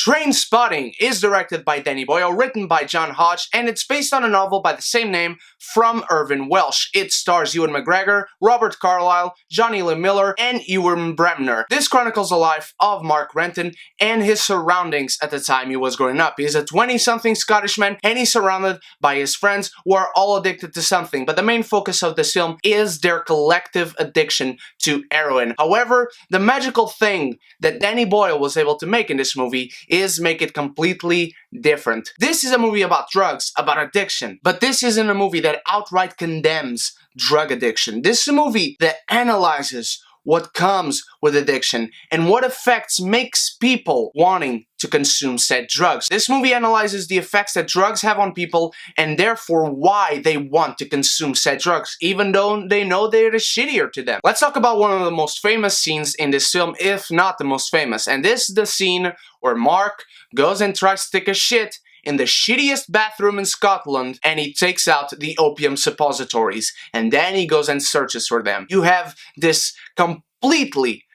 Transpotting is directed by Danny Boyle, written by John Hodge, and it's based on a novel by the same name from Irvin Welsh. It stars Ewan McGregor, Robert Carlyle, Johnny Lee Miller, and Ewan Bremner. This chronicles the life of Mark Renton and his surroundings at the time he was growing up. He's a 20-something Scottish man, and he's surrounded by his friends who are all addicted to something, but the main focus of this film is their collective addiction to heroin. However, the magical thing that Danny Boyle was able to make in this movie is make it completely different. This is a movie about drugs, about addiction, but this isn't a movie that outright condemns drug addiction. This is a movie that analyzes what comes with addiction and what effects makes people wanting to consume said drugs. This movie analyzes the effects that drugs have on people and therefore why they want to consume said drugs, even though they know they're shittier to them. Let's talk about one of the most famous scenes in this film, if not the most famous, and this is the scene where Mark goes and tries to take a shit in the shittiest bathroom in Scotland, and he takes out the opium suppositories, and then he goes and searches for them. You have this completely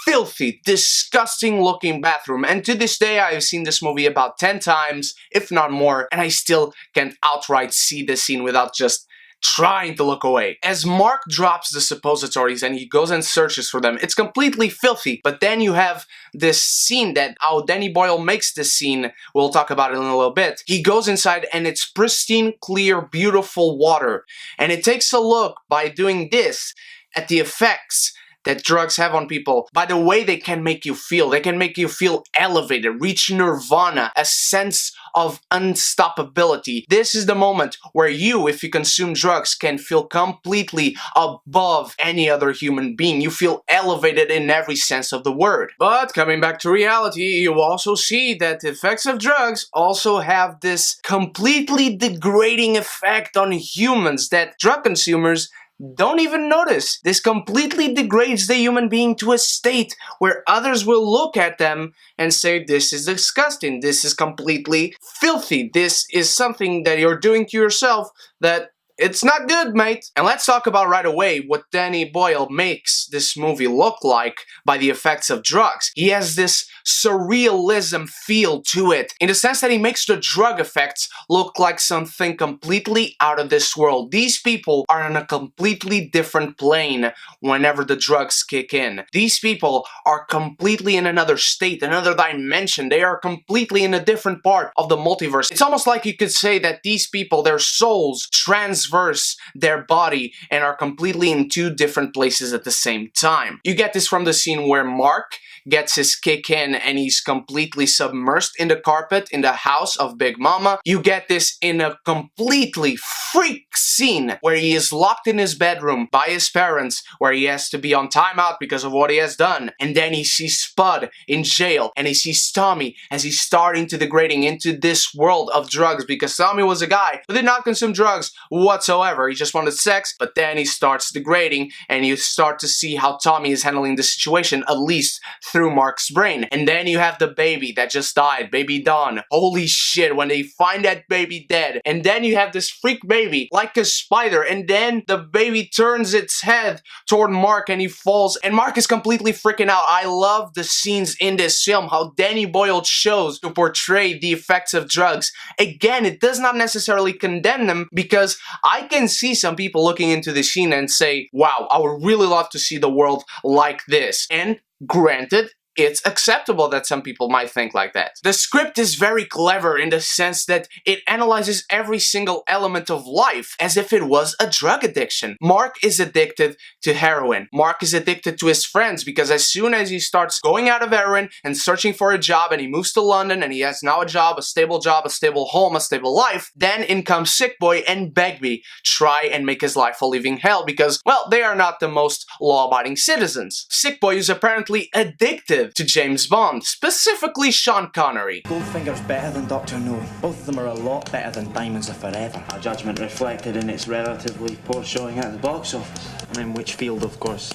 filthy, disgusting looking bathroom, and to this day I have seen this movie about 10 times, if not more, and I still can't outright see the scene without just trying to look away. As Mark drops the suppositories and he goes and searches for them, it's completely filthy, but then you have this scene that how Danny Boyle makes this scene, we'll talk about it in a little bit. He goes inside and it's pristine, clear, beautiful water, and it takes a look by doing this at the effects that drugs have on people, by the way they can make you feel. They can make you feel elevated, reach nirvana, a sense of unstoppability. This is the moment where you, if you consume drugs, can feel completely above any other human being. You feel elevated in every sense of the word. But coming back to reality, you also see that the effects of drugs also have this completely degrading effect on humans that drug consumers don't even notice. This completely degrades the human being to a state where others will look at them and say, this is disgusting, this is completely filthy, this is something that you're doing to yourself that it's not good, mate. And let's talk about right away what Danny Boyle makes this movie look like by the effects of drugs. He has this surrealism feel to it, in the sense that he makes the drug effects look like something completely out of this world. These people are on a completely different plane whenever the drugs kick in. These people are completely in another state, another dimension. They are completely in a different part of the multiverse. It's almost like you could say that these people, their souls transverse their body and are completely in two different places at the same time. You get this from the scene where Mark gets his kick in and he's completely submersed in the carpet in the house of Big Mama. You get this in a completely freak scene where he is locked in his bedroom by his parents, where he has to be on timeout because of what he has done. And then he sees Spud in jail, and he sees Tommy as he's starting to degrading into this world of drugs, because Tommy was a guy who did not consume drugs whatsoever. He just wanted sex, but then he starts degrading, and you start to see how Tommy is handling the situation, at least through Mark's brain. And then you have the baby that just died, baby Dawn. Holy shit, when they find that baby dead. And then you have this freak baby, like a spider, and then the baby turns its head toward Mark and he falls, and Mark is completely freaking out. I love the scenes in this film, how Danny Boyle chose to portray the effects of drugs. Again, it does not necessarily condemn them, because I can see some people looking into the scene and say, wow, I would really love to see the world like this. And granted, it's acceptable that some people might think like that. The script is very clever in the sense that it analyzes every single element of life as if it was a drug addiction. Mark is addicted to heroin. Mark is addicted to his friends, because as soon as he starts going out of heroin and searching for a job, and he moves to London and he has now a job, a stable home, a stable life, then in comes Sick Boy and Begbie, try and make his life a living hell, because, well, they are not the most law-abiding citizens. Sick Boy is apparently addicted to James Bond, specifically Sean Connery. Goldfinger's better than Dr. No. Both of them are a lot better than Diamonds Are Forever. Our judgment reflected in its relatively poor showing at the box office. And in which field, of course?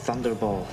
Thunderball.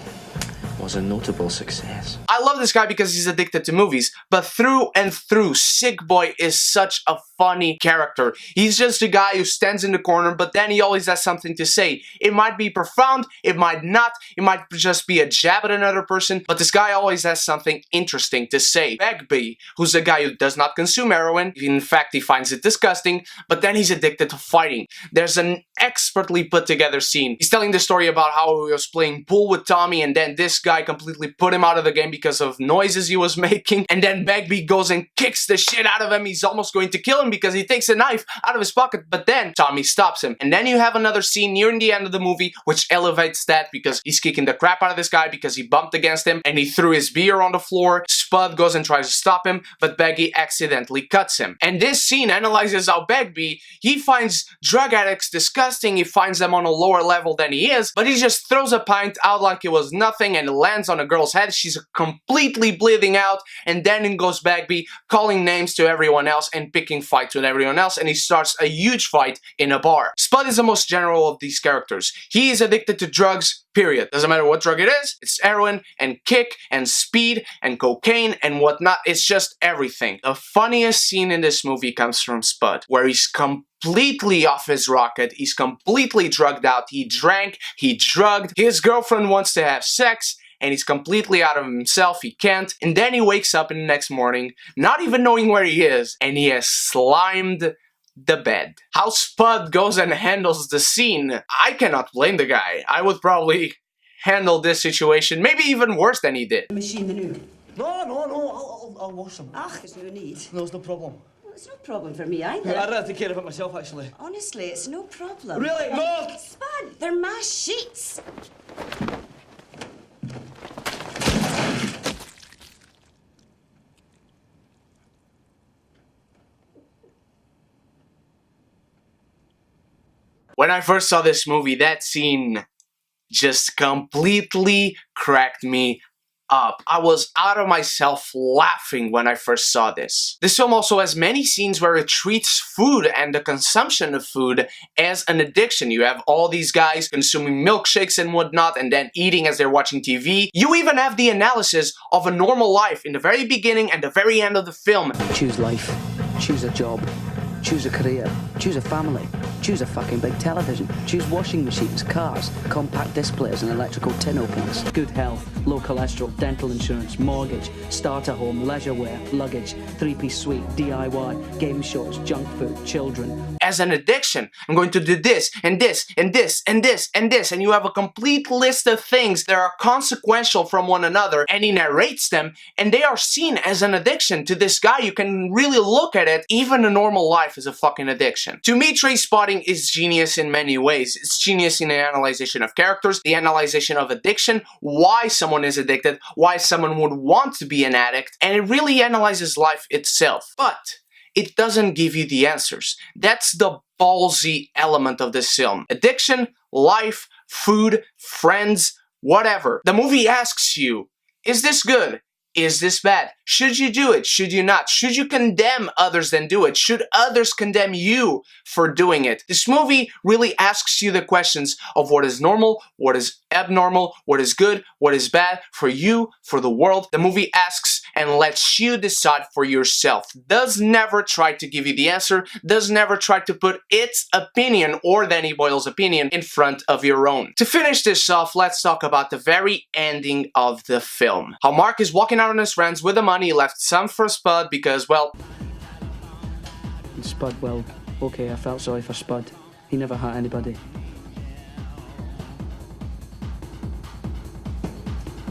was a notable success. I love this guy because he's addicted to movies, but through and through, Sick Boy is such a funny character. He's just a guy who stands in the corner, but then he always has something to say. It might be profound, it might not, it might just be a jab at another person, but this guy always has something interesting to say. Begbie, who's a guy who does not consume heroin, in fact he finds it disgusting, but then he's addicted to fighting. There's an expertly put together scene. He's telling the story about how he was playing pool with Tommy, and then this guy completely put him out of the game because of noises he was making, and then Begbie goes and kicks the shit out of him. He's almost going to kill him because he takes a knife out of his pocket, but then Tommy stops him. And then you have another scene nearing the end of the movie which elevates that because he's kicking the crap out of this guy because he bumped against him and he threw his beer on the floor. Spud goes and tries to stop him, but Begbie accidentally cuts him. And this scene analyzes how Begbie, he finds drug addicts disgusting, he finds them on a lower level than he is, but he just throws a pint out like it was nothing and it lands on a girl's head. She's completely bleeding out, and then in goes Begbie calling names to everyone else and picking fights with everyone else, and he starts a huge fight in a bar. Spud is the most general of these characters. He is addicted to drugs, period. Doesn't matter what drug it is, it's heroin and kick and speed and cocaine and whatnot. It's just everything. The funniest scene in this movie comes from Spud, where he's completely off his rocket, he's completely drugged out, he drank, he drugged, his girlfriend wants to have sex, and he's completely out of himself, he can't, and then he wakes up in the next morning, not even knowing where he is, and he has slimed the bed. How Spud goes and handles the scene, I cannot blame the guy. I would probably handle this situation maybe even worse than he did. Machine the new. No, I'll wash them. Ach, there's no need. No, it's no problem. Well, it's no problem for me either. I'd rather take care of it myself, actually. Honestly, it's no problem. Really? No! Spud, they're my sheets. When I first saw this movie, that scene just completely cracked me up. I was out of myself laughing when I first saw this. This film also has many scenes where it treats food and the consumption of food as an addiction. You have all these guys consuming milkshakes and whatnot and then eating as they're watching TV. You even have the analysis of a normal life in the very beginning and the very end of the film. Choose life, choose a job, choose a career, choose a family, choose a fucking big television, choose washing machines, cars, compact displays and electrical tin openers, good health, low cholesterol, dental insurance, mortgage, starter home, leisure wear, luggage, three-piece suite, DIY, game shows, junk food, children. As an addiction, I'm going to do this and this and this and this and this, and you have a complete list of things that are consequential from one another, and he narrates them, and they are seen as an addiction to this guy. You can really look at it. Even a normal life is a fucking addiction. To me, Transpotting is genius in many ways. It's genius in the analyzation of characters, the analyzation of addiction, why someone is addicted, why someone would want to be an addict, and it really analyzes life itself. But it doesn't give you the answers. That's the ballsy element of this film. Addiction, life, food, friends, whatever. The movie asks you, is this good? Is this bad? Should you do it? Should you not? Should you condemn others than do it? Should others condemn you for doing it? This movie really asks you the questions of what is normal, what is abnormal, what is good, what is bad for you, for the world. The movie asks and lets you decide for yourself. Does never try to give you the answer, does never try to put its opinion or Danny Boyle's opinion in front of your own. To finish this off, let's talk about the very ending of the film. How Mark is walking out on his friends with the money, he left some for Spud because, well... And Spud, well, okay, I felt sorry for Spud. He never hurt anybody.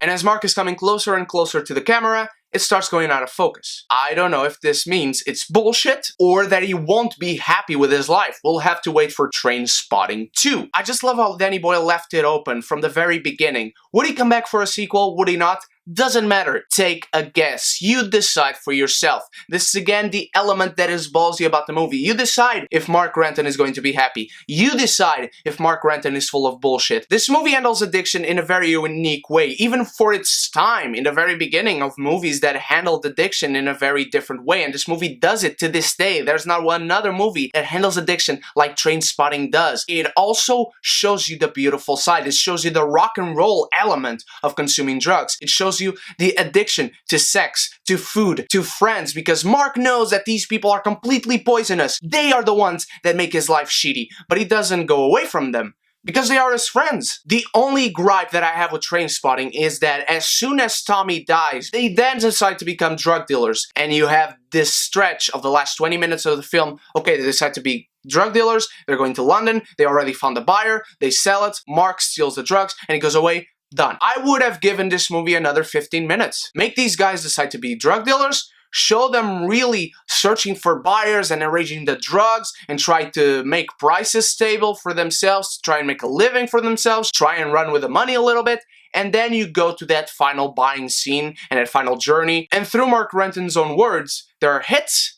And as Mark is coming closer and closer to the camera, it starts going out of focus. I don't know if this means it's bullshit or that he won't be happy with his life. We'll have to wait for Transpotting 2. I just love how Danny Boyle left it open from the very beginning. Would he come back for a sequel? Would he not? Doesn't matter. Take a guess. You decide for yourself. This is again the element that is ballsy about the movie. You decide if Mark Renton is going to be happy. You decide if Mark Renton is full of bullshit. This movie handles addiction in a very unique way, even for its time, in the very beginning of movies that handled addiction in a very different way, and this movie does it to this day. There's not one other movie that handles addiction like Transpotting does. It also shows you the beautiful side. It shows you the rock and roll element of consuming drugs. It shows you the addiction to sex, to food, to friends, because Mark knows that these people are completely poisonous. They are the ones that make his life shitty, but he doesn't go away from them because they are his friends. The only gripe that I have with Transpotting is that as soon as Tommy dies, they then decide to become drug dealers, and you have this stretch of the last 20 minutes of the film. Okay, they decide to be drug dealers, they're going to London, they already found a buyer, they sell it, Mark steals the drugs, and he goes away. Done. I would have given this movie another 15 minutes. Make these guys decide to be drug dealers, show them really searching for buyers and arranging the drugs and try to make prices stable for themselves, try and make a living for themselves, try and run with the money a little bit, and then you go to that final buying scene and that final journey, and through Mark Renton's own words, there are hits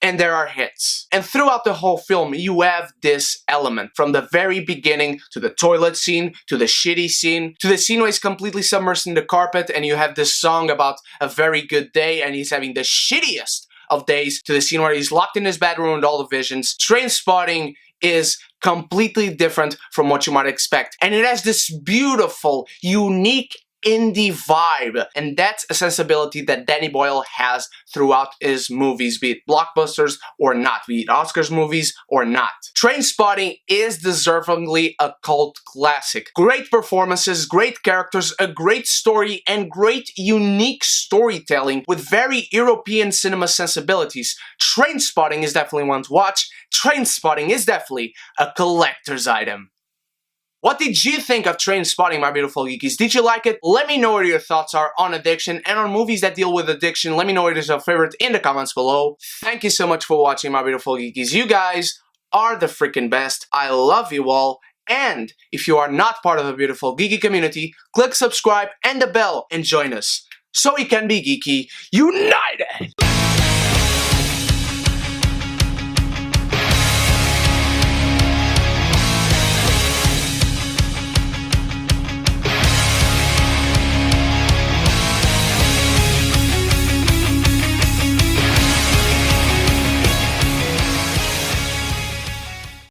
and there are hits. And throughout the whole film, you have this element. From the very beginning, to the toilet scene, to the shitty scene, to the scene where he's completely submersed in the carpet and you have this song about a very good day and he's having the shittiest of days, to the scene where he's locked in his bedroom with all the visions. Transpotting is completely different from what you might expect. And it has this beautiful, unique indie vibe, and that's a sensibility that Danny Boyle has throughout his movies, be it blockbusters or not, be it Oscars movies or not. Transpotting is deservingly a cult classic. Great performances, great characters, a great story, and great unique storytelling with very European cinema sensibilities. Transpotting is definitely one to watch. Transpotting is definitely a collector's item. What did you think of Transpotting, my beautiful geekies? Did you like it? Let me know what your thoughts are on addiction and on movies that deal with addiction. Let me know what is your favorite in the comments below. Thank you so much for watching, my beautiful geekies. You guys are the freaking best. I love you all. And if you are not part of the beautiful geeky community, click subscribe and the bell and join us so we can be geeky united.